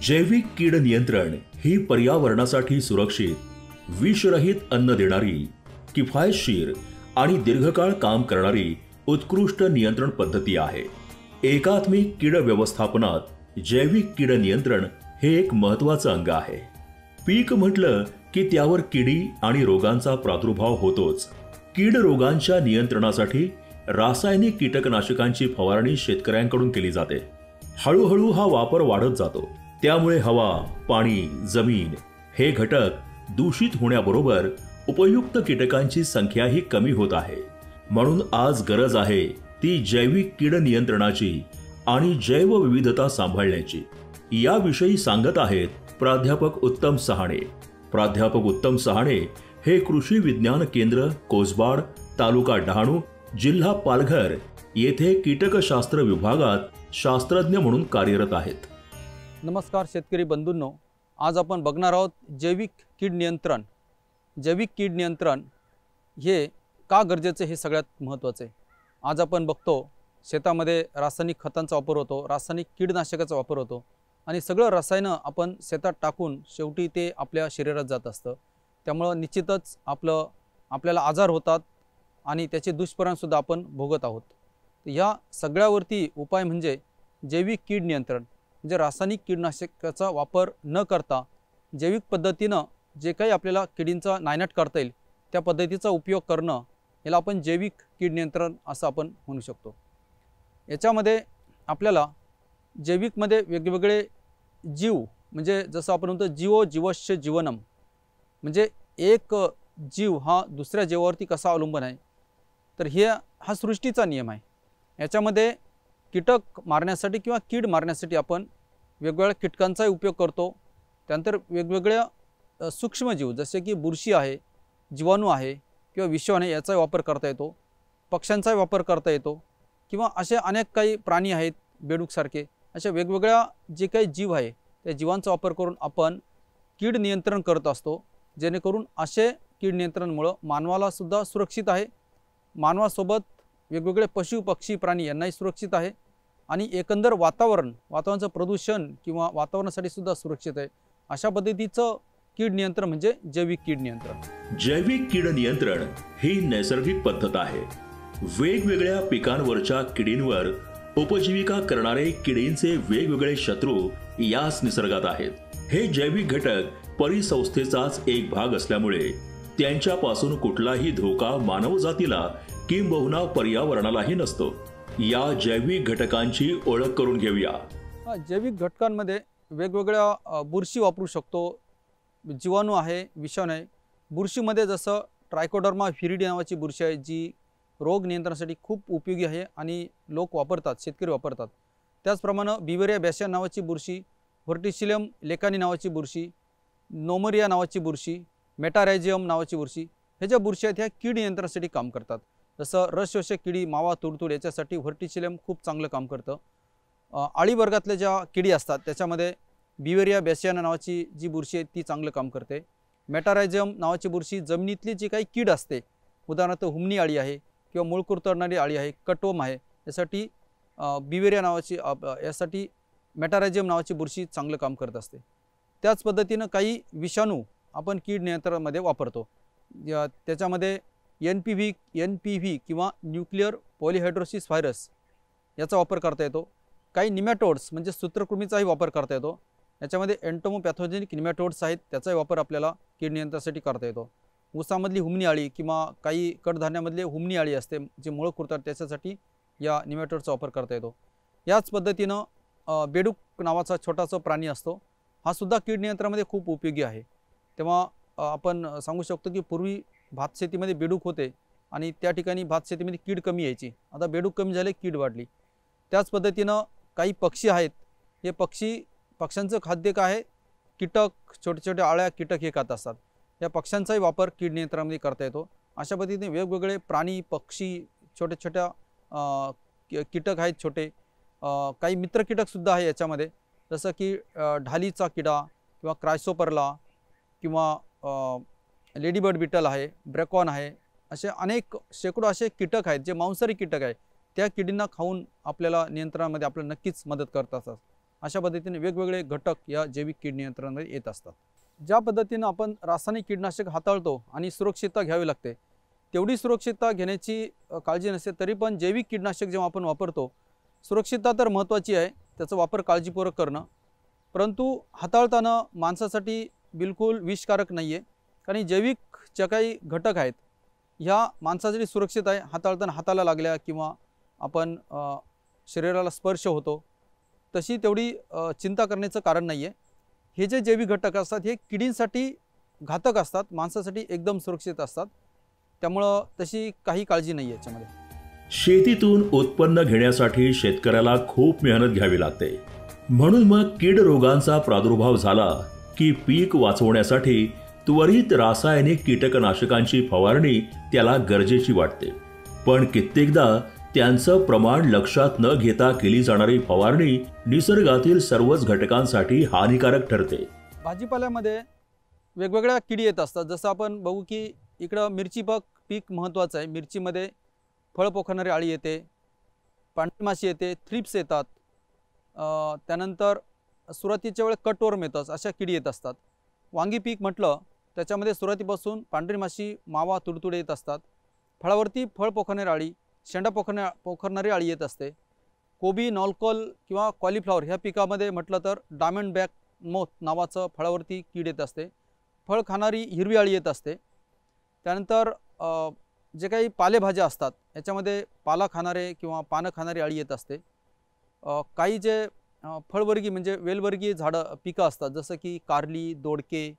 जैविक कीड नियंत्रण ही पर्यावरणासाठी सुरक्षित, विषरहित अन्न देणारी, किफायतशीर आणि दीर्घकाळ काम करणारी उत्कृष्ट नियंत्रण पद्धती आहे। एकात्मिक कीड व्यवस्थापनात जैविक कीड नियंत्रण हे एक महत्त्वाचं अंग आहे। पीक म्हटलं की त्यावर किडी आणि रोगांचा प्रादुर्भाव होतोच। कीड रोगांच्या नियंत्रणासाठी रासायनिक कीटकनाशकांची फवारणी शेतकऱ्यांकडून केली जाते। हळूहळू हा वापर वाढत जातो। त्यामुळे हवा, पाणी, जमीन हे घटक दूषित होण्याबरोबर उपयुक्त कीटकांची संख्याही कमी होत आहे। म्हणून आज गरज आहे ती जैविक कीड नियंत्रणाची आणि जैवविविधता सांभाळण्याची। याविषयी सांगत आहेत प्राध्यापक उत्तम सहाणे। प्राध्यापक उत्तम सहाणे हे कृषी विज्ञान केंद्र कोसबाड, तालुका डहाणू, जिल्हा पालघर येथे कीटकशास्त्र विभागात शास्त्रज्ञ म्हणून कार्यरत आहेत। नमस्कार शेतकरी बंधूंनो, आज आपण बघणार आहोत जैविक कीड नियंत्रण। जैविक कीड नियंत्रण हे का गरजेचे हे सगळ्यात महत्त्वाचे आहे। आज आपण बघतो शेतामध्ये रासायनिक खतांचा वापर होतो, रासायनिक कीडनाशकाचा वापर होतो आणि सगळं रसायन आपण शेतात टाकून शेवटी ते आपल्या शरीरात जात असतं। त्यामुळे निश्चितच आपल्याला आजार होतात आणि त्याचे दुष्परिणाम सुद्धा आपण भोगत आहोत। या सगळ्यावरती उपाय म्हणजे जैविक कीड नियंत्रण, म्हणजे रासायनिक कीटनाशकाचा वापर न करता जैविक पद्धतीनं जे काही आपल्याला किडींचा नायनाट करता येईल त्या पद्धतीचा उपयोग करणं, याला आपण जैविक कीड नियंत्रण असं आपण म्हणू शकतो। याच्यामध्ये आपल्याला जैविकमध्ये वेगवेगळे जीव, म्हणजे जसं आपण म्हणतो जीवो जीवस्य जीवनम, म्हणजे एक जीव हा दुसऱ्या जीवावरती कसा अवलंबून आहे, तर हा सृष्टीचा नियम आहे। याच्यामध्ये कीटक मारण्यासाठी किंवा कीड मारण्यासाठी आपण वेगवेगळ्या कीटकांचाही उपयोग करतो। त्यानंतर वेगवेगळ्या सूक्ष्मजीव जसे की बुरशी आहे, जीवाणू आहे किंवा विषाणू आहे याचाही वापर करता येतो। पक्ष्यांचाही वापर करता येतो किंवा असे अनेक काही प्राणी आहेत बेडूकसारखे, अशा वेगवेगळ्या जे काही जीव आहे त्या जीवांचा वापर करून आपण कीड नियंत्रण करत असतो। जेणेकरून असे कीड नियंत्रणामुळे मानवाला सुद्धा सुरक्षित आहे, मानवासोबत वेगवेगळे पशु पक्षी प्राणी यांनाही सुरक्षित आहे आणि एकंदर वातावरणाचं प्रदूषण किंवा वातावरणासाठी सुद्धा सुरक्षित आहे। अशा पद्धतीचं कीड नियंत्रण म्हणजे जैविक कीड नियंत्रण। जैविक कीड नियंत्रण ही नैसर्गिक पद्धत आहे। वेगवेगळ्या पिकांवरच्या किडींवर उपजीविका करणारे किडींचे वेगवेगळे शत्रू याच निसर्गात आहेत। हे जैविक घटक परिसंस्थेचाच एक भाग असल्यामुळे त्यांच्यापासून कुठलाही धोका मानवजातीला किंबहुना पर्यावरणालाही नसतो। या जैविक घटकांची ओळख करून घेऊया। जैविक घटकांमध्ये वेगवेगळ्या बुरशी वापरू शकतो, जीवाणू आहे, विषाणू आहे। बुरशीमध्ये जसं ट्रायकोडर्मा विरिडी नावाची बुरशी आहे जी रोग नियंत्रणासाठी खूप उपयोगी आहे आणि लोक वापरतात, शेतकरी वापरतात। त्याचप्रमाणे बिवेरिया बॅसिया नावाची बुरशी, व्हर्टिसिलियम लेकानी नावाची बुरशी, नोमरिया नावाची बुरशी, मेटारायझियम नावाची बुरशी, हे ज्या बुरशी आहेत ह्या कीड नियंत्रणासाठी काम करतात। जसं रसशोषक किडी, मावा, तुडतुड याच्यासाठी व्हर्टिसिलियम खूप चांगलं काम करतं। आळी वर्गातल्या ज्या किडी असतात त्याच्यामध्ये बिवेरिया बॅसियाना नावाची जी बुरशी आहे ती चांगलं काम करते। मेटारायझियम नावाची बुरशी जमिनीतली जी काही कीड असते, उदाहरणार्थ हुमणी आळी आहे किंवा मूळ कुरतडणारी आळी आहे, कटोम आहे, यासाठी बिवेरिया नावाची यासाठी मेटारायझियम नावाची बुरशी चांगलं काम करत असते। त्याच पद्धतीनं काही विषाणू आपण कीड नियंत्रणामध्ये वापरतो। त्याच्यामध्ये NPV किंवा न्यूक्लिअर पॉलीहायड्रोसिस व्हायरस याचा वापर करता येतो। काही निमॅटोड्स म्हणजे सूत्रकृमीचाही वापर करता येतो। याच्यामध्ये एंटोमोपॅथोजेनिक निमॅटोड्स आहेत, त्याचाही वापर आपल्याला कीड नियंत्रणासाठी करता येतो। ऊसामधली हुमणी आळी किंवा काही कडधान्यामधली हुमणी आळी असते जे मुळं कुरतात, त्याच्यासाठी या निमॅटोडचा वापर करता येतो। याच पद्धतीनं बेडूक नावाचा छोटासा प्राणी असतो, हा सुद्धा कीड नियंत्रणामध्ये खूप उपयोगी आहे। तेव्हा आपण सांगू शकतो की पूर्वी भात शेतीमध्ये बेडूक होते आणि त्या ठिकाणी भात शेतीमध्ये कीड कमी यायची. आता बेडूक कमी झाले, कीड वाढली. त्याच पद्धतीनं काही पक्षी आहेत, हे पक्ष्यांचं खाद्य काय आहे, कीटक, छोटे छोटे आळ्या कीटक हे खात असतात. या पक्ष्यांचाही वापर कीड नियंत्रणामध्ये करता येतो. अशा पद्धतीने वेगवेगळे प्राणी, पक्षी, छोटे छोट्या कीटक आहेत छोटे, काही मित्र कीटकसुद्धा आहे याच्यामध्ये, जसं की ढालीचा किडा किंवा क्रायसोपरला किंवा लेडीबर्ड बिटल आहे, ब्रेकॉन आहे. असे अनेक शेकडो असे कीटक आहेत जे मांसाहारी कीटक आहेत. त्या किडींना खाऊन आपल्याला नियंत्रणामध्ये आपल्याला नक्कीच मदत करत असतात. अशा पद्धतीने वेगवेगळे घटक या जैविक कीड नियंत्रणामध्ये येत असतात. ज्या पद्धतीनं आपण रासायनिक कीटनाशक हाताळतो आणि सुरक्षितता घ्यावी लागते, तेवढी सुरक्षितता घेण्याची काळजी नसते. तरी पण जैविक कीटनाशक जेव्हा आपण वापरतो, सुरक्षितता तर महत्त्वाची आहे, त्याचा वापर काळजीपूर्वक करणं, परंतु हाताळताना माणसासाठी बिलकुल विषकारक नाही आहे. कारण जैविक ज्या काही घटक आहेत ह्या माणसासाठी सुरक्षित आहे. हाताळताना हाताला लागल्या किंवा आपण शरीराला स्पर्श होतो, तशी तेवढी चिंता करण्याचं कारण नाही आहे. हे जे जैविक घटक असतात हे किडींसाठी घातक असतात, माणसासाठी एकदम सुरक्षित असतात. त्यामुळं तशी काही काळजी नाही आहे याच्यामध्ये. शेतीतून उत्पन्न घेण्यासाठी शेतकऱ्याला खूप मेहनत घ्यावी लागते. म्हणून मग कीड रोगांचा प्रादुर्भाव झाला की पीक वाचवण्यासाठी त्वरित रासायनिक कीटकनाशकांची फवारणी त्याला गरजेची वाटते. पण कित्येकदा त्यांचं प्रमाण लक्षात न घेता केली जाणारी फवारणी निसर्गातील सर्वच घटकांसाठी हानिकारक ठरते. भाजीपाल्यामध्ये वेगवेगळ्या किडी येत असतात. जसं आपण बघू की इकडं मिरची पीक महत्त्वाचं आहे. मिरचीमध्ये फळ पोखरणारी अळी येते, पांढरी माशी येते, थ्रिप्स येतात, त्यानंतर सुरुवातीच्या वेळेस कटवर्म येतं, अशा किडी येत असतात. वांगी पीक म्हटलं त्याच्यामध्ये सुरुवातीपासून पांढरी माशी, मावा, तुडतुडे येत असतात. फळावरती फळ पोखरणारी अळी, शेंडा पोखरणारी अळी येत असते. कोबी, नॉलकॉल किंवा कॉलीफ्लॉवर ह्या पिकामध्ये म्हटलं तर डायमंड बॅक मोथ नावाचं फळावरती कीड येत असते. फळ खाणारी हिरवी अळी येत असते. त्यानंतर जे काही पालेभाज्या असतात याच्यामध्ये पाला खाणारे किंवा पानं खाणारी अळी येत असते. काही जे फळवर्गीय म्हणजे वेलवर्गीय झाडं पिकं असतात, जसं की कारली, दोडके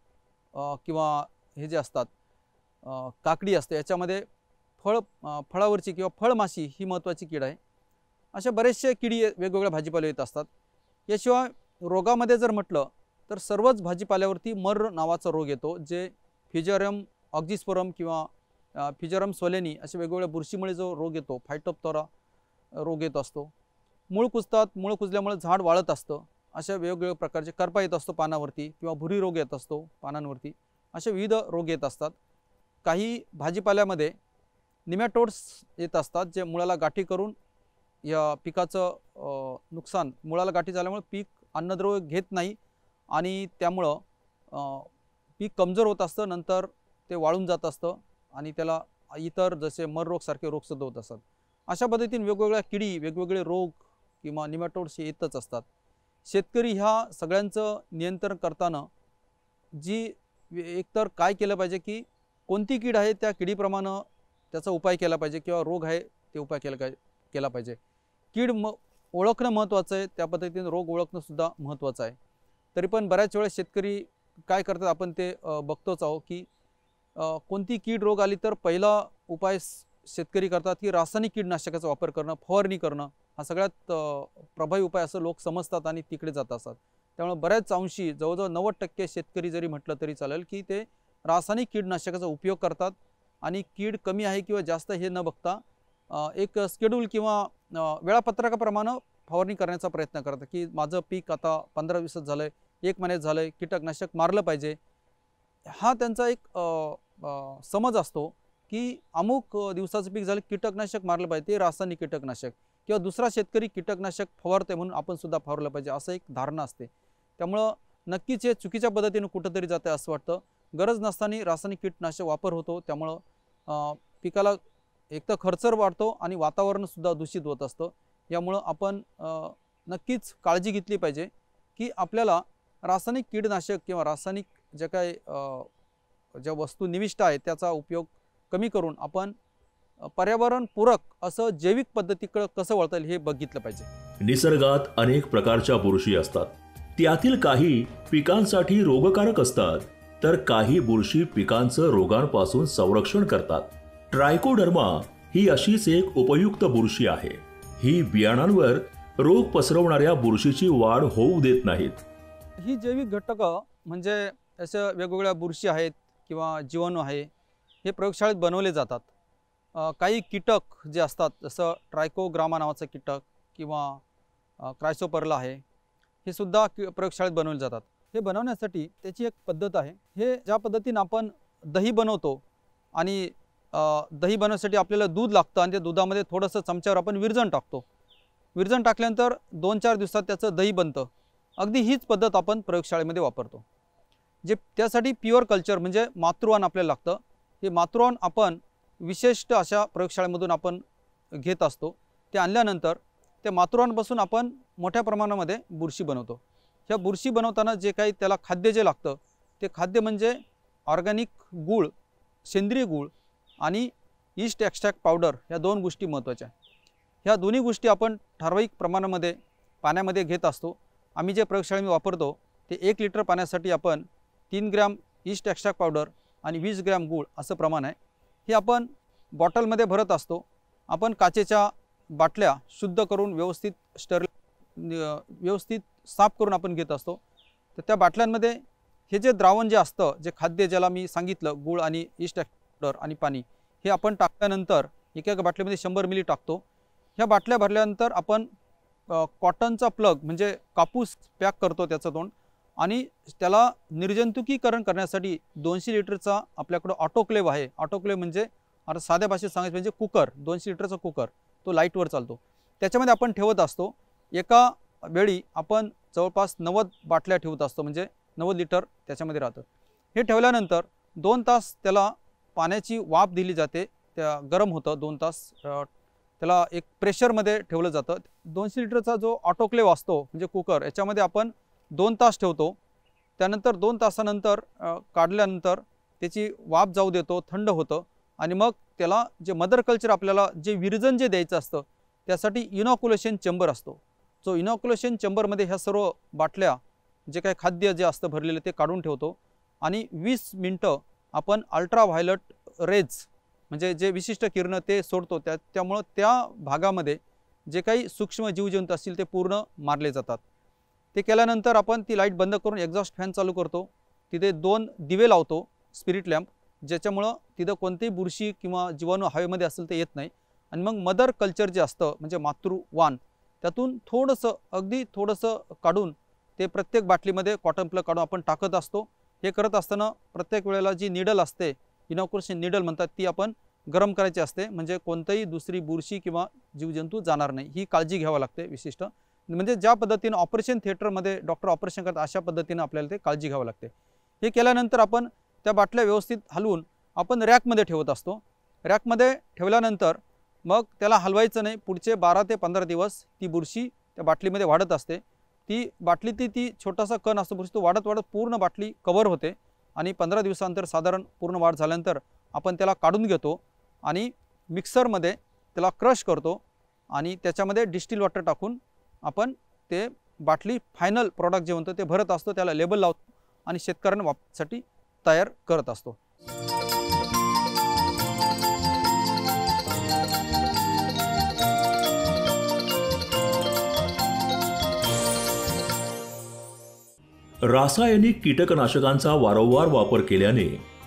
किंवा हे जे असतात काकडी असते, याच्यामध्ये फळावरची किंवा फळमाशी ही महत्त्वाची कीड आहे. अशा बरेचसे किडी वेगवेगळ्या भाजीपाला येत असतात. याशिवाय रोगामध्ये जर म्हटलं तर सर्वच भाजीपाल्यावरती मर नावाचा रोग येतो, जे फिजरियम ऑक्झिस्पोरम किंवा फिजरियम सोलेनी अशा वेगवेगळ्या बुरशीमुळे जो रोग येतो, फायटोप्थोरा रोग येत असतो. मूळ कुजतात, मूळ कुजल्यामुळे झाड वाळत असतं. अशा वेगवेगळ्या प्रकारचे करपा येत असतो पानावरती किंवा भुरी रोग येत असतो पानांवरती. असे विविध रोग येत असतात. काही भाजीपाल्यामध्ये निमॅटोड्स येत असतात, जे मुळाला गाठी करून या पिकाचं नुकसान, मुळाला गाठी झाल्यामुळे पीक अन्नद्रव्य घेत नाही आणि त्यामुळं पीक कमजोर होत असतं, नंतर ते वाळून जात असतं आणि त्याला इतर जसे मर रोगसारखे रोगसुद्धा होत असतात. अशा पद्धतीने वेगवेगळ्या किडी, वेगवेगळे रोग किंवा निमॅटोड्स येतच असतात. शेतकरी ह्या सगळ्यांचं नियंत्रण करताना एकतर काय केलं पाहिजे की कोणती कीड आहे त्या किडीप्रमाणे त्याचा उपाय केला पाहिजे किंवा रोग आहे ते उपाय केला पाहिजे. कीड ओळखणं महत्त्वाचं आहे, त्या पद्धतीने रोग ओळखणंसुद्धा महत्त्वाचं आहे. तरी पण बऱ्याच वेळेस शेतकरी काय करतात आपण ते बघतोच आहोत की कोणती कीड रोग आली तर पहिला उपाय शेतकरी करतात की रासायनिक कीटनाशकाचा वापर करणं, फवारणी करणं हा सगळ्यात प्रभावी उपाय असं लोक समजतात आणि तिकडे जात असतात. त्यामुळे बऱ्याच अंशी जवळजवळ 90% शेतकरी जरी म्हटलं तरी चालेल की ते रासायनिक कीटनाशकाचा उपयोग करतात आणि कीड कमी आहे किंवा जास्त हे न बघता एक शेड्यूल किंवा वेळापत्रकाप्रमाणे फवारणी करण्याचा प्रयत्न करतात की माझं पीक आता 15 दिवसात झालं आहे, 1 महिन्यात झालं आहे, कीटकनाशक मारलं पाहिजे. हा त्यांचा एक समज असतो की अमुक दिवसाचं पीक झालं कीटकनाशक मारलं पाहिजे, ते रासायनिक कीटकनाशक किंवा दुसरा शेतकरी कीटकनाशक फवारते म्हणून आपण सुद्धा फवारलं पाहिजे, असं एक धारणा असते. त्यामुळं नक्कीच हे चुकीच्या पद्धतीने कुठंतरी जाते असं वाटतं. गरज नसताना रासायनिक कीटनाशक वापर होतो, त्यामुळं पिकाला एक तर खर्च वाढतो आणि वातावरणसुद्धा दूषित होत असतं. यामुळं आपण नक्कीच काळजी घेतली पाहिजे की आपल्याला रासायनिक कीटनाशक किंवा रासायनिक जे काही ज्या वस्तू निविष्ट आहेत त्याचा उपयोग कमी करून आपण पर्यावरणपूरक असं जैविक पद्धतीकडे कसं वळता येईल हे बघितलं पाहिजे. निसर्गात अनेक प्रकारच्या बुरशी असतात. त्यातील काही पिकांसाठी रोगकारक असतात तर काही बुरशी पिकांचं रोगांपासून संरक्षण करतात. ट्रायकोडर्मा ही अशीच एक उपयुक्त बुरशी आहे. ही बियाणांवर रोग पसरवणाऱ्या बुरशीची वाढ होऊ देत नाहीत. ही जैविक घटक म्हणजे अशा वेगवेगळ्या बुरशी आहेत किंवा जीवाणू आहे, हे प्रयोगशाळेत बनवले जातात. काही कीटक जे असतात, जसं ट्रायकोग्रामा नावाचं कीटक किंवा क्रायसोपरला आहे, हे सुद्धा प्रयोगशाळेत बनवले जातात. हे बनवण्यासाठी त्याची एक पद्धत आहे. हे ज्या पद्धतीने आपण दही बनवतो आणि दही बनवण्यासाठी आपल्याला दूध लागतं आणि त्या दुधामध्ये थोडंसं चमच्यावर आपण विरजण टाकतो. विरजण टाकल्यानंतर 2-4 दिवसात त्याचं दही बनतं. अगदी हीच पद्धत आपण प्रयोगशाळेमध्ये वापरतो. जे त्यासाठी प्युअर कल्चर म्हणजे मातृवान आपल्याला लागतं. हे मातृवान आपण विशिष्ट अशा प्रयोगशाळेमधून आपण घेत असतो. ते आणल्यानंतर त्या मातृवानपासून आपण मोठ्या प्रमाणामध्ये बुरशी बनवतो. ह्या बुरशी बनवताना जे काही त्याला खाद्य जे लागतं, ते खाद्य म्हणजे ऑर्गॅनिक गूळ, सेंद्रिय गूळ आणि ईस्ट एक्स्ट्रॅक्ट पावडर, ह्या 2 गोष्टी महत्त्वाच्या आहेत. ह्या दोन्ही गोष्टी आपण ठराविक प्रमाणामध्ये पाण्यामध्ये घेत असतो. आम्ही जे प्रयोगशाळेमध्ये वापरतो ते 1 लिटर पाण्यासाठी आपण 3 ग्रॅम ईस्ट एक्स्ट्रॅक्ट पावडर आणि 20 ग्रॅम गूळ असं प्रमाण आहे. हे आपण बॉटलमध्ये भरत असतो. आपण काचेच्या बाटल्या शुद्ध करून व्यवस्थित साफ करून आपण घेत असतो. तर त्या बाटल्यांमध्ये हे जे द्रावण जे असतं, जे खाद्य ज्याला मी सांगितलं, गूळ आणि ईस्ट पावडर आणि पाणी, हे आपण टाकल्यानंतर एका बाटलीमध्ये 100 मिली टाकतो. ह्या बाटल्या भरल्यानंतर आपण कॉटनचा प्लग म्हणजे कापूस पॅक करतो त्याचं तोंड, आणि त्याला निर्जंतुकीकरण करण्यासाठी 200 लिटरचा आपल्याकडं ऑटोक्लेव्ह आहे. ऑटोक्लेव्ह म्हणजे आता साध्या भाषेत सांगायचं म्हणजे कुकर, 200 लिटरचा कुकर, तो लाईटवर चालतो. त्याच्यामध्ये आपण ठेवत असतो. एका वेळी आपण जवळपास 90 बाटल्या ठेवत असतो, म्हणजे 90 लिटर त्याच्यामध्ये राहतं. हे ठेवल्यानंतर 2 तास त्याला पाण्याची वाफ दिली जाते. त्या गरम होतं 2 तास. त्याला एक प्रेशरमध्ये ठेवलं जातं. 200 लिटरचा जो ऑटोक्लेव्ह असतो म्हणजे कुकर, याच्यामध्ये आपण 2 तास ठेवतो. त्यानंतर 2 तासानंतर काढल्यानंतर त्याची वाफ जाऊ देतो, थंड होतं, आणि मग त्याला जे मदर कल्चर आपल्याला जे विरजण जे द्यायचं असतं त्यासाठी इनॉक्युलेशन चेंबर असतो. जो इनॉक्युलेशन चेंबरमध्ये ह्या सर्व बाटल्या जे काही खाद्य जे असतं भरलेलं ते काढून ठेवतो, आणि 20 मिनटं आपण अल्ट्राव्हायलट रेज म्हणजे जे विशिष्ट किरणं ते सोडतो. त्यामुळं त्या भागामध्ये जे काही सूक्ष्म जीवजंतू असतील ते पूर्ण मारले जातात. ते केल्यानंतर आपण ती लाईट बंद करून एक्झॉस्ट फॅन चालू करतो. तिथे 2 दिवे लावतो, स्पिरिट लॅम्प, ज्याच्यामुळं तिथं कोणतेही बुरशी किंवा जीवाणू हवेमध्ये असेल ते येत नाही. आणि मग मदर कल्चर जे असतं म्हणजे मातृवान, त्यातून थोडंसं, अगदी थोडंसं काढून ते प्रत्येक बाटलीमध्ये कॉटन प्लग काढून आपण टाकत असतो. हे करत असताना प्रत्येक वेळेला जी निडल असते, इनॉक्युलेशन निडल म्हणतात, ती आपण गरम करायची असते, म्हणजे कोणतीही दुसरी बुरशी किंवा जीवजंतू जाणार नाही, ही काळजी घ्यावी लागते विशिष्ट. म्हणजे ज्या पद्धतीने ऑपरेशन थिएटरमध्ये डॉक्टर ऑपरेशन करतात अशा पद्धतीने आपल्याला ते काळजी घ्यावी लागते. हे केल्यानंतर आपण त्या बाटल्या व्यवस्थित हलवून आपण रॅकमध्ये ठेवत असतो. रॅकमध्ये ठेवल्यानंतर मग त्याला हलवायचं नाही. पुढचे 12 ते 15 दिवस ती बुरशी त्या बाटलीमध्ये वाढत असते. ती बाटलीतली ती छोटासा कण असतो बुरशी, तो वाढत वाढत पूर्ण बाटली कव्हर होते, आणि 15 दिवसानंतर साधारण पूर्ण वाढ झाल्यानंतर आपण त्याला काढून घेतो आणि मिक्सरमध्ये त्याला क्रश करतो, आणि त्याच्यामध्ये डिस्टिल वॉटर टाकून आपण ते बाटली फायनल प्रॉडक्ट जे म्हणतो ते भरत असतो, त्याला लेबल लावतो आणि शेतकऱ्यांना वापरासाठी तयार करत असतो. रासायनिक कीटकनाशकांचा वारंवार वापर केल्याने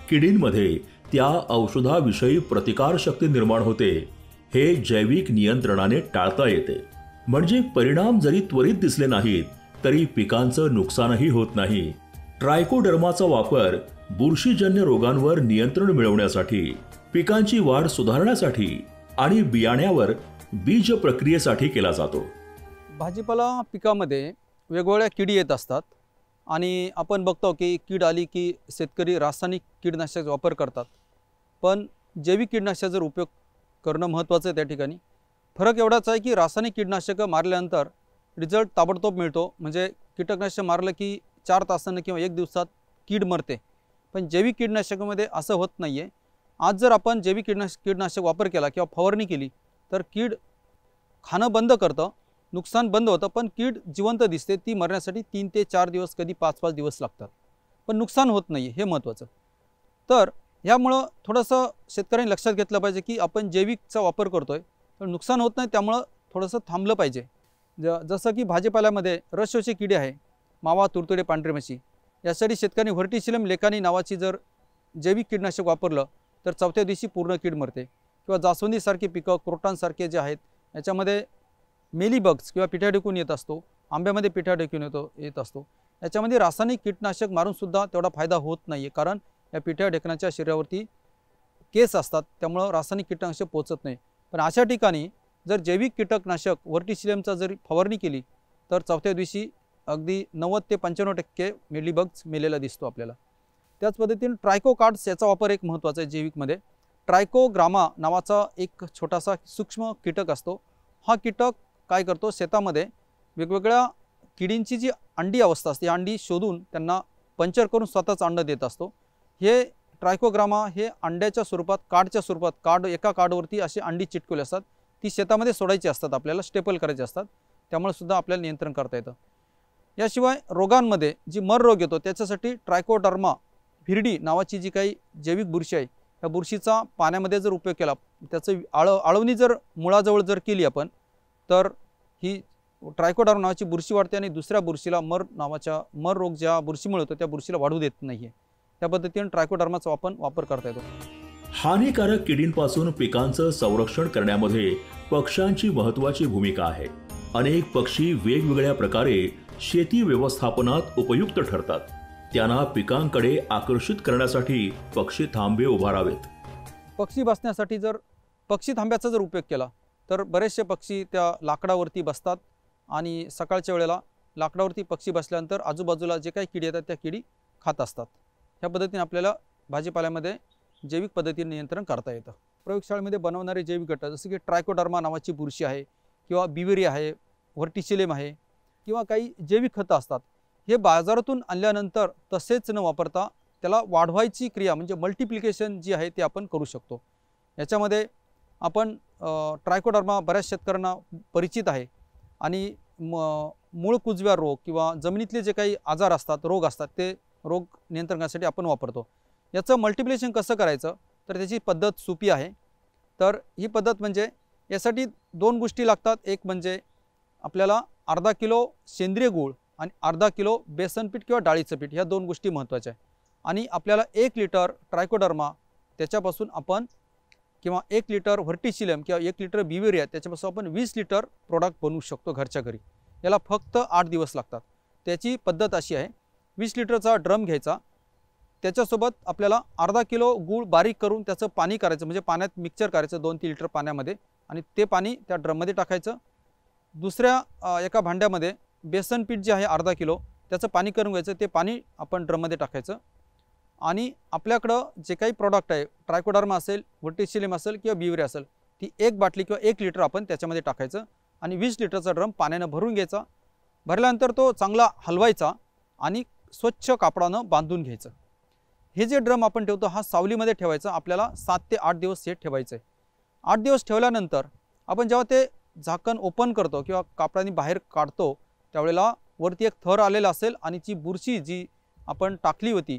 किडींमध्ये त्या औषधाविषयी प्रतिकारशक्ती निर्माण होते. हे जैविक नियंत्रणाने टाळता येते. म्हणजे परिणाम जरी त्वरित दिसले नाहीत तरी पिकांचं नुकसानही होत नाही. ट्रायकोडर्माचा वापर बुरशीजन्य रोगांवर नियंत्रण मिळवण्यासाठी, पिकांची वाढ सुधारण्यासाठी आणि बियाण्यावर बीज प्रक्रियेसाठी केला जातो. भाजीपाला पिकामध्ये वेगवेगळ्या किडी येत असतात, आणि आपण बघतो की कीड आली की शेतकरी रासायनिक कीटकनाशक वापर करतात. पण जैविक कीटकनाशक जर उपयोग करणं महत्त्वाचं आहे. त्या ठिकाणी फरक एवढाच आहे की रासायनिक कीटकनाशकं मारल्यानंतर रिझल्ट ताबडतोब मिळतो. म्हणजे कीटकनाशक मारलं की 4 तासांनी किंवा 1 दिवसात कीड मरते. पण जैविक कीटकनाशकामध्ये असं होत नाही आहे. आज जर आपण जैविक कीटकनाशक वापर केला किंवा फवारणी केली तर कीड खाणं बंद करतं, नुकसान बंद होतं, पण कीड जिवंत दिसते. ती मरण्यासाठी 3 ते 4 दिवस, कधी 5-5 दिवस लागतात. पण नुकसान होत नाही हे महत्त्वाचं. तर ह्यामुळं थोडंसं शेतकऱ्यांनी लक्षात घेतलं पाहिजे की आपण जैविकचा वापर करतोय तर नुकसान होत नाही, त्यामुळं थोडंसं थांबलं पाहिजे. जसं की भाजीपाल्यामध्ये रस शोषी किडे आहे, मावा, तुडतुडे, पांढरी माशी, यासाठी शेतकऱ्यांनी व्हर्टिसिलम लेकानी नावाची जर जैविक कीटनाशक वापरलं तर चौथ्या दिवशी पूर्ण कीड मरते. किंवा जास्वंदीसारखी पिकं, क्रोटॉनसारखे जे आहेत याच्यामध्ये मेलीबग्स किंवा पिठा ढेकून येत असतो, आंब्यामध्ये पिठा ढेकून येत असतो. याच्यामध्ये रासायनिक कीटनाशक मारूनसुद्धा तेवढा फायदा होत नाही आहे, कारण या पिठ्या ढेकणाच्या शरीरावरती केस असतात, त्यामुळं रासायनिक कीटकनाशक पोचत नाही. पण अशा ठिकाणी जर जैविक कीटकनाशक व्हर्टिसिलियमचा जरी फवारणी केली तर चौथ्या दिवशी अगदी 90 ते 95% मेलीबग्स मेलेला दिसतो आपल्याला. त्याच पद्धतीने ट्रायकोकार्ड्स याचा वापर एक महत्त्वाचा आहे जैविकमध्ये. ट्रायकोग्रामा नावाचा एक छोटासा सूक्ष्म कीटक असतो. हा कीटक काय करतो, शेतामध्ये वेगवेगळ्या किडींची जी अंडी अवस्था असते, अंडी शोधून त्यांना पंचर करून स्वतःच अंड देत असतो. हे ट्रायकोग्रामा हे अंड्याच्या स्वरूपात, कार्डच्या स्वरूपात, एका कार्डवरती अशी अंडी चिटकवली असतात, ती शेतामध्ये सोडायची असतात, आपल्याला स्टेपल करायची असतात, त्यामुळे सुद्धा आपल्याला नियंत्रण करता येतं. याशिवाय रोगांमध्ये जी मर रोग येतो त्याच्यासाठी ट्रायकोडर्मा व्हिरिडी नावाची जी काही जैविक बुरशी आहे, या बुरशीचा पाण्यामध्ये जर उपयोग केला, त्याचं आळवणी जर मुळाजवळ जर केली आपण, तर ही ट्रायकोडर्मा नावाची बुरशी वाढते आणि दुसऱ्या बुरशीला मर रोग ज्या बुरशीमुळे होतो त्या बुरशीला वाढू देत नाही आहे. त्या पद्धतीने ट्रायकोडर्माचा आपण वापर करता येतो. हानिकारक किडींपासून पिकांचं संरक्षण करण्यामध्ये पक्ष्यांची महत्त्वाची भूमिका आहे. अनेक पक्षी वेगवेगळ्या प्रकारे शेती व्यवस्थापनात उपयुक्त ठरतात. त्यांना पिकांकडे आकर्षित करण्यासाठी पक्षी थांबे उभारावेत. पक्षी बसण्यासाठी जर पक्षी थांब्याचा जर उपयोग केला तर बरेचसे पक्षी त्या लाकडावरती बसतात आणि सकाळच्या वेळेला लाकडावरती पक्षी बसल्यानंतर आजूबाजूला जे काही किडी येतात त्या किडी खात असतात. ह्या पद्धतीने आपल्याला भाजीपाल्यामध्ये जैविक पद्धतीने नियंत्रण करता येतं. प्रयोगशाळेमध्ये बनवणारे जैविक घटक जसे की ट्रायकोडर्मा नावाची बुरशी आहे किंवा बिवेरी आहे, व्हर्टिसिलियम आहे किंवा काही जैविक खतं असतात, हे बाजारातून आणल्यानंतर तसेच न वापरता त्याला वाढवायची क्रिया म्हणजे मल्टिप्लिकेशन जी आहे ते आपण करू शकतो. याच्यामध्ये आपण ट्रायकोडर्मा बऱ्याच शेतकऱ्यांना परिचित आहे आणि मूळ कुजव्या रोग किंवा जमिनीतले जे काही आजार असतात, रोग असतात, ते रोग नियंत्रण करण्यासाठी आपण वापरतो. याचं मल्टिप्लिकेशन कसं करायचं तर त्याची पद्धत सोपी आहे. तर ही पद्धत म्हणजे यासाठी 2 गोष्टी लागतात. एक म्हणजे आपल्याला अर्धा किलो सेंद्रिय गूळ आणि अर्धा किलो बेसन पीठ किंवा डाळीचं पीठ, ह्या 2 गोष्टी महत्त्वाच्या आहे. आणि आपल्याला 1 लिटर ट्रायकोडर्मा त्याच्यापासून आपण किंवा 1 लिटर व्हर्टिसिलियम किंवा 1 लिटर बिवेरिया त्याच्यापासून आपण 20 लिटर प्रोडक्ट बनवू शकतो घरच्या घरी. याला फक्त 8 दिवस लागतात. त्याची पद्धत अशी आहे, 20 लिटरचा ड्रम घ्यायचा, त्याच्यासोबत आपल्याला अर्धा किलो गूळ बारीक करून त्याचं पाणी करायचं, म्हणजे पाण्यात मिक्सचर करायचं 2-3 लिटर पाण्यामध्ये, आणि ते पाणी त्या ड्रममध्ये टाकायचं. दुसऱ्या एका भांड्यामध्ये बेसन पीठ जे आहे अर्धा किलो त्याचं पाणी करून घ्यायचं, ते पाणी आपण ड्रममध्ये टाकायचं. आणि आपल्याकडं जे काही प्रॉडक्ट आहे, ट्रायकोडर्मा असेल, व्हर्टिसिलियम असेल किंवा बिवेरिया असेल, ती 1 बाटली किंवा 1 लिटर आपण त्याच्यामध्ये टाकायचं आणि 20 लिटरचा ड्रम पाण्यानं भरून घ्यायचा. भरल्यानंतर तो चांगला हलवायचा आणि स्वच्छ कापडानं बांधून घ्यायचं. हे जे ड्रम आपण ठेवतो हा सावलीमध्ये ठेवायचा. आपल्याला 7 ते 8 दिवस हे ठेवायचं आहे. 8 दिवस ठेवल्यानंतर आपण जेव्हा ते झाकण ओपन करतो किंवा कापडाने बाहेर काढतो त्यावेळेला वरती एक थर आलेला असेल आणि ती बुरशी जी आपण टाकली होती,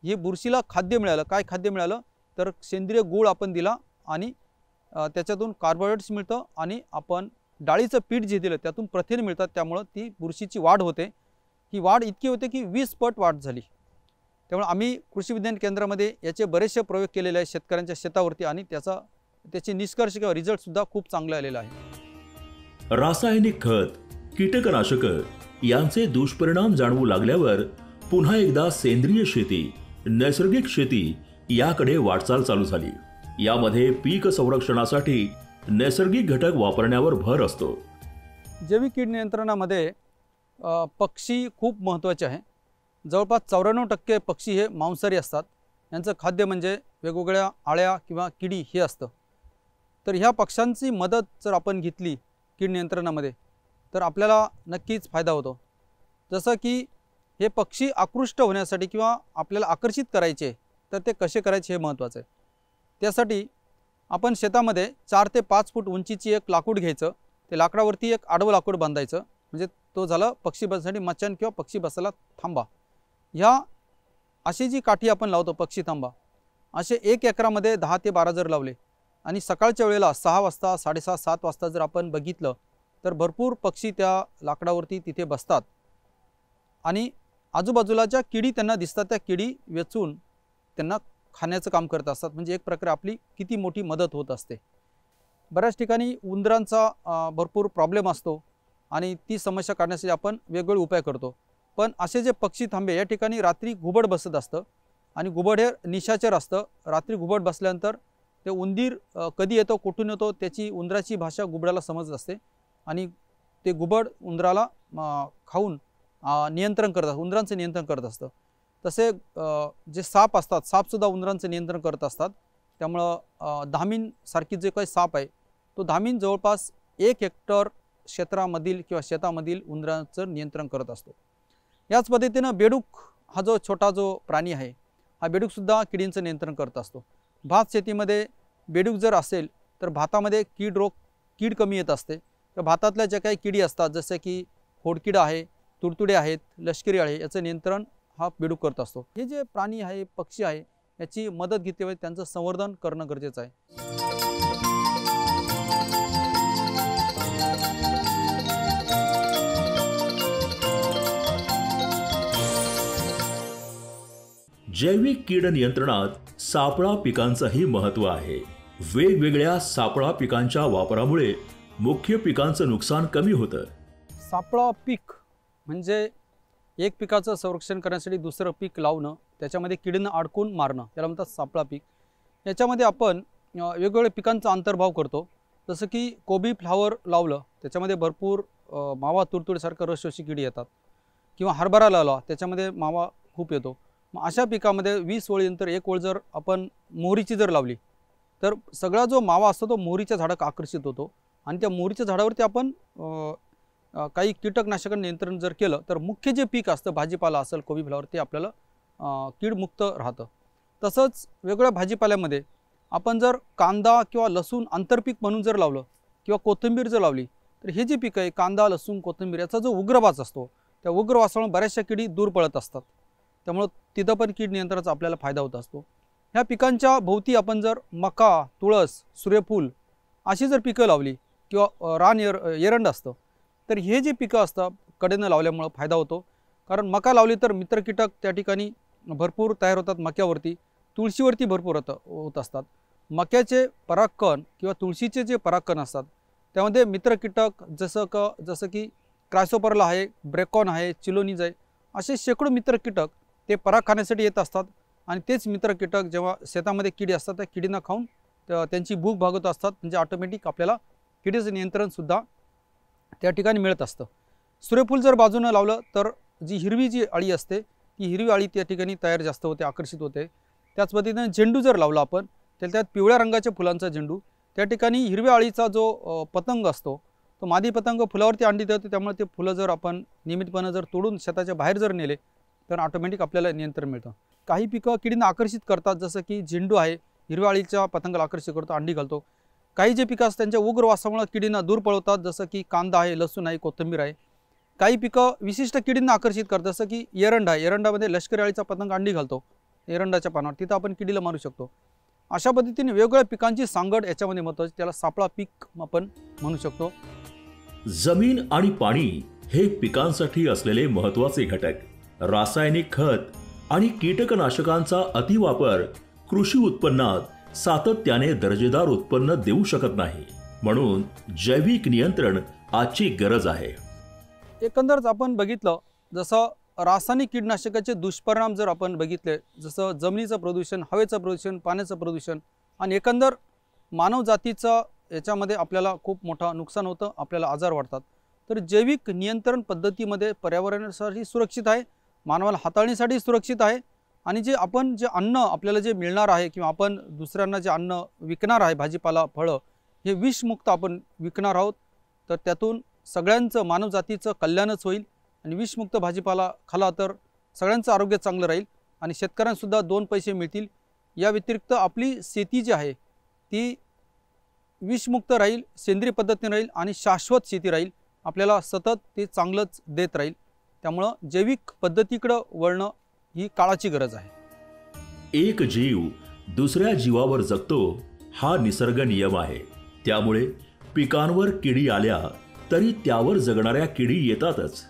ही बुरशीला खाद्य मिळालं. काय खाद्य मिळालं तर सेंद्रिय गूळ आपण दिला आणि त्याच्यातून कार्बोहायड्रेट्स मिळतं आणि आपण डाळीचं पीठ जे दिलं त्यातून प्रथिने मिळतात, त्यामुळं ती बुरशीची वाढ होते. ही वाढ इतकी होते की 20 पट वाढ झाली. त्यामुळे आम्ही कृषी विज्ञान केंद्रामध्ये याचे बरेचसे प्रयोग केलेले आहेत शेतकऱ्यांच्या शेतावरती आणि त्याचे निष्कर्ष किंवा रिझल्टसुद्धा खूप चांगला आलेला आहे. रासायनिक खत, कीटकनाशक यांचे दुष्परिणाम जाणवू लागल्यावर पुन्हा एकदा सेंद्रिय शेती, नैसर्गिक शेती याकडे वाटचाल चालू झाली. यामध्ये पीक संरक्षणासाठी नैसर्गिक घटक वापरण्यावर भर असतो. जैविक कीड नियंत्रणामध्ये पक्षी खूप महत्त्वाचे आहे. जवळपास 94% पक्षी हे मांसाहारी असतात. यांचं खाद्य म्हणजे वेगवेगळ्या आळ्या किंवा किडी हे असतं. तर ह्या पक्ष्यांची मदत जर आपण घेतली कीड नियंत्रणामध्ये तर आपल्याला नक्कीच फायदा होतो. जसं की हे पक्षी आकृष्ट होण्यासाठी किंवा आपल्याला आकर्षित करायचे तर ते कसे करायचे हे महत्त्वाचं आहे. त्यासाठी आपण शेतामध्ये 4 ते 5 फूट उंचीची एक लाकूड घ्यायचं. ते लाकडावरती एक आडवं लाकूड बांधायचं, म्हणजे तो झालं पक्षी बसण्यासाठी मचान किंवा पक्षी बसायला थांबा. ह्या अशी जी काठी आपण लावतो पक्षी थांबा, असे 1 एकरामध्ये 10 ते 12 जर लावले आणि सकाळच्या वेळेला 6 वाजता 6:30 7 वाजता जर आपण बघितलं तर भरपूर पक्षी त्या लाकडावरती तिथे बसतात आणि आजूबाजूला ज्या किडी त्यांना दिसतात त्या किडी वेचून त्यांना खाण्याचं काम करत असतात. म्हणजे एक प्रकारे आपली किती मोठी मदत होत असते. बऱ्याच ठिकाणी उंदरांचा भरपूर प्रॉब्लेम असतो आणि ती समस्या काढण्यासाठी आपण वेगवेगळे उपाय करतो. पण असे जे पक्षी थांबे या ठिकाणी रात्री घुबड बसत असतं आणि घुबड हे निशाचर असतं. रात्री घुबड बसल्यानंतर ते उंदीर कधी येतो कुठून येतो त्याची उंदराची भाषा घुबडाला समजत असते आणि ते घुबड उंदराला खाऊन नियंत्रण करत असतं, उंदरांचं नियंत्रण करत असतं. तसे जे साप असतात सापसुद्धा उंदरांचं नियंत्रण करत असतात. त्यामुळं धामीन सारखी जे काही साप आहे तो धामीन जवळपास 1 हेक्टर क्षेत्रामधील किंवा शेतामधील उंदरांचं नियंत्रण करत असतो. याच पद्धतीनं बेडूक हा जो छोटा जो प्राणी आहे हा बेडूकसुद्धा किडींचं नियंत्रण करत असतो. भात शेतीमध्ये बेडूक जर असेल तर भातामध्ये कीड कमी येत असते. तर भातातल्या ज्या काही किडी असतात जसे की खोडकीड आहे, तुडतुडे आहेत, लष्करी आहे, याचं नियंत्रण हा बेडूक करत असतो. हे जे प्राणी आहे पक्षी आहे याची मदत घेतली पाहिजे, त्यांचं संवर्धन करणं गरजेचं आहे. जैविक कीड नियंत्रणात सापळा पिकांचंही महत्त्व आहे. वेगवेगळ्या सापळा पिकांच्या वापरामुळे मुख्य पिकांचं नुकसान कमी होतं. सापळा पीक म्हणजे एक पिकाचं संरक्षण करण्यासाठी दुसरं पीक लावणं, त्याच्यामध्ये किडींना अडकून मारणं, त्याला म्हणतात सापळा पीक. याच्यामध्ये आपण वेगवेगळ्या पिकांचा अंतर्भाव करतो. जसं की कोबी फ्लावर लावलं त्याच्यामध्ये भरपूर मावा तुडतुडीसारखं रसशोषी किडी येतात किंवा हरभरा लावला त्याच्यामध्ये मावा खूप येतो. मग अशा पिकामध्ये 20 ओळीनंतर 1 ओळ जर आपण मोहरीची जर लावली तर सगळा जो मावा असतो तो मोहरीच्या झाडाक आकर्षित होतो आणि त्या मोहरीच्या झाडावरती आपण काही कीटकनाशक नियंत्रण जर केलं तर मुख्य जे पीक असतं भाजीपाला असेल कोबी फ्लावर ते आपल्याला कीडमुक्त राहतं. तसंच वेगवेगळ्या भाजीपाल्यामध्ये आपण जर कांदा किंवा लसूण आंतरपीक म्हणून जर लावलं किंवा कोथिंबीर जर लावली तर हे जे पीक आहे कांदा लसूण कोथिंबीर याचा जो उग्रवास असतो त्या उग्रवासामुळे बऱ्याचशा किडी दूर पळत असतात. त्यामुळे तिथं पण कीड नियंत्रणाचा आपल्याला फायदा होत असतो. ह्या पिकांच्या भोवती आपण जर मका, तुळस, सूर्यफूल अशी जर पिकं लावली किंवा रान एरंड असतं तर हे जे पिकं असतात कडेनं लावल्यामुळं फायदा होतो. कारण मका लावली तर मित्र कीटक त्या ठिकाणी भरपूर तयार होतात मक्यावरती, तुळशीवरती भरपूर होत असतात. मक्याचे परागकण किंवा तुळशीचे जे परागकण असतात त्यामध्ये मित्र कीटक जसं की क्रायसोपरला आहे, ब्रेकॉन आहे, चिलोनीज आहे, असे शेकडो मित्र कीटक ते पराग खाण्यासाठी येत असतात आणि तेच मित्र कीटक जेव्हा शेतामध्ये किडी असतात त्या किडींना खाऊन त्यांची भूक भागवत असतात. म्हणजे ऑटोमॅटिक आपल्याला किडीचं नियंत्रणसुद्धा त्या ठिकाणी मिळत असतं. सूर्यफूल जर बाजूनं लावलं तर जी हिरवी जी अळी असते ती हिरवी अळी त्या ठिकाणी तयार जास्त होते, आकर्षित होते. त्याच पद्धतीने झेंडू जर लावला आपण तर त्यात पिवळ्या रंगाच्या फुलांचा झेंडू त्या ठिकाणी हिरव्या अळीचा जो पतंग असतो तो मादी पतंग फुलावरती अंडी देतो. त्यामुळे ते फुलं जर आपण नियमितपणे जर तोडून शेताच्या बाहेर जर नेले तर ऑटोमॅटिक आपल्याला नियंत्रण मिळतं. काही पिकं किडींना आकर्षित करतात जसं की झेंडू आहे, हिरव्या अळीच्या पतंगाला आकर्षित करतो, अंडी घालतो. काही जे पिकं असतात त्यांच्या उग्र वासामुळे किडींना दूर पळवतात जसं की कांदा आहे, लसूण आहे, कोथिंबीर आहे. काही पिकं विशिष्ट किडींना आकर्षित करतात जसं की एरंड आहे, एरंडामध्ये लष्करी अळीचा पतंग अंडी घालतो एरंडाच्या पानावर, तिथं आपण किडीला मारू शकतो. अशा पद्धतीने वेगवेगळ्या पिकांची सांगड याच्यामध्ये महत्त्वाची, त्याला सापळा पीक आपण म्हणू शकतो. जमीन आणि पाणी हे पिकांसाठी असलेले महत्त्वाचे घटक. रासायनिक खत आणि कीटकनाशकांचा अतिवापर कृषी उत्पन्नात सातत्याने दर्जेदार उत्पन्न देऊ शकत नाही. म्हणून जैविक नियंत्रण आजची गरज आहे. एकंदरच आपण बघितलं जसं रासायनिक कीटनाशकाचे दुष्परिणाम जर आपण बघितले जसं जमिनीचं प्रदूषण, हवेचं प्रदूषण, पाण्याचं प्रदूषण आणि एकंदर मानव जातीचं याच्यामध्ये आपल्याला खूप मोठं नुकसान होतं, आपल्याला आजार वाढतात. तर जैविक नियंत्रण पद्धतीमध्ये पर्यावरणासाठी सुरक्षित आहे, मानवाला हाताळणीसाठी सुरक्षित आहे आणि जे अन्न आपल्याला जे मिळणार आहे किंवा आपण दुसऱ्यांना जे अन्न विकणार आहे भाजीपाला फळं हे विषमुक्त आपण विकणार आहोत. तर त्यातून सगळ्यांचं मानवजातीचं कल्याणच होईल आणि विषमुक्त भाजीपाला खाला तर सगळ्यांचं आरोग्य चांगलं राहील आणि शेतकऱ्यांसुद्धा 2 पैसे मिळतील. या व्यतिरिक्त आपली शेती जी आहे ती विषमुक्त राहील, सेंद्रिय पद्धतीने राहील आणि शाश्वत शेती राहील. आपल्याला सतत ते चांगलंच देत राहील. त्यामुळं जैविक पद्धतीकडं वळणं ही काळाची गरज आहे. एक जीव दुसऱ्या जीवावर जगतो हा निसर्ग नियम आहे. त्यामुळे पिकांवर किडी आल्या तरी त्यावर जगणाऱ्या किडी येतातच.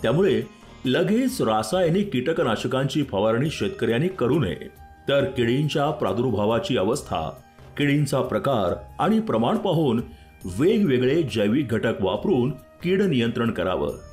त्यामुळे लगेच रासायनिक कीटकनाशकांची फवारणी शेतकऱ्यांनी करू नये. तर किडींच्या प्रादुर्भावाची अवस्था, किडींचा प्रकार आणि प्रमाण पाहून वेगवेगळे जैविक घटक वापरून कीड नियंत्रण करावं.